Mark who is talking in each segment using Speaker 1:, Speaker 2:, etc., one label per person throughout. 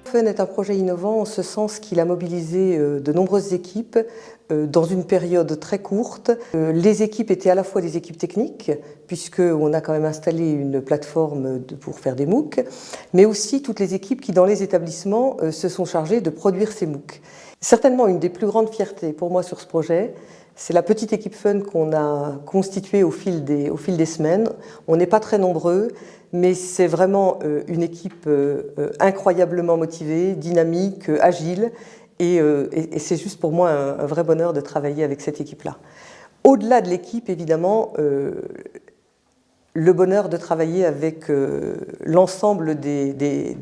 Speaker 1: Fun est un projet innovant en ce sens qu'il a mobilisé de nombreuses équipes dans une période très courte. Les équipes étaient à la fois des équipes techniques, puisqu'on a quand même installé une plateforme pour faire des MOOC, mais aussi toutes les équipes qui, dans les établissements, se sont chargées de produire ces MOOC. Certainement une des plus grandes fiertés pour moi sur ce projet, c'est la petite équipe Fun qu'on a constituée au fil des semaines. On n'est pas très nombreux, mais c'est vraiment une équipe incroyablement motivée, dynamique, agile, et c'est juste pour moi un vrai bonheur de travailler avec cette équipe-là. Au-delà de l'équipe, évidemment, le bonheur de travailler avec l'ensemble des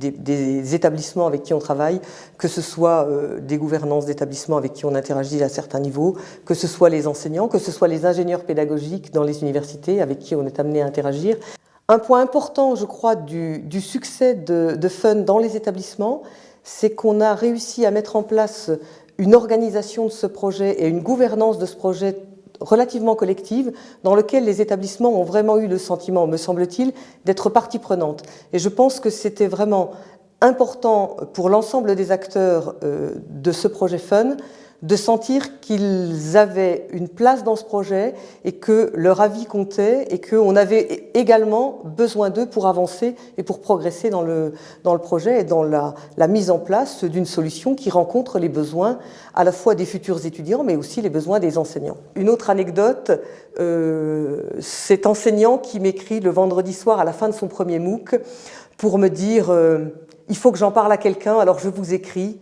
Speaker 1: établissements avec qui on travaille, que ce soit des gouvernances d'établissements avec qui on interagit à certains niveaux, que ce soit les enseignants, que ce soit les ingénieurs pédagogiques dans les universités avec qui on est amené à interagir. Un point important, je crois, du succès de Fun dans les établissements, c'est qu'on a réussi à mettre en place une organisation de ce projet et une gouvernance de ce projet relativement collective, dans lequel les établissements ont vraiment eu le sentiment, me semble-t-il, d'être partie prenante. Et je pense que c'était vraiment important pour l'ensemble des acteurs de ce projet Fun de sentir qu'ils avaient une place dans ce projet et que leur avis comptait et qu'on avait également besoin d'eux pour avancer et pour progresser dans le projet et dans la mise en place d'une solution qui rencontre les besoins à la fois des futurs étudiants mais aussi les besoins des enseignants. Une autre anecdote, cet enseignant qui m'écrit le vendredi soir à la fin de son premier MOOC pour me dire il faut que j'en parle à quelqu'un, alors je vous écris.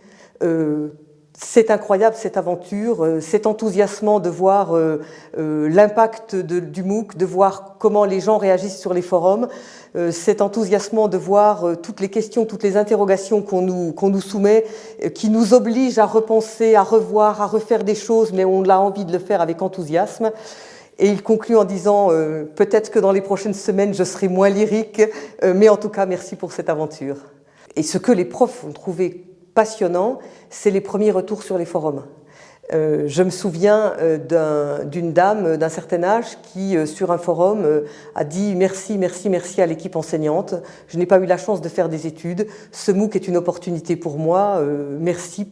Speaker 1: C'est incroyable cette aventure, c'est enthousiasmant de voir l'impact du MOOC, de voir comment les gens réagissent sur les forums, c'est enthousiasmant de voir toutes les questions, toutes les interrogations qu'on nous soumet, qui nous obligent à repenser, à revoir, à refaire des choses, mais on a envie de le faire avec enthousiasme. Et il conclut en disant peut-être que dans les prochaines semaines je serai moins lyrique, mais en tout cas merci pour cette aventure. Et ce que les profs ont trouvé passionnant, c'est les premiers retours sur les forums. Je me souviens d'une dame d'un certain âge qui, sur un forum, a dit « Merci, merci, merci à l'équipe enseignante. Je n'ai pas eu la chance de faire des études. Ce MOOC est une opportunité pour moi. Merci ».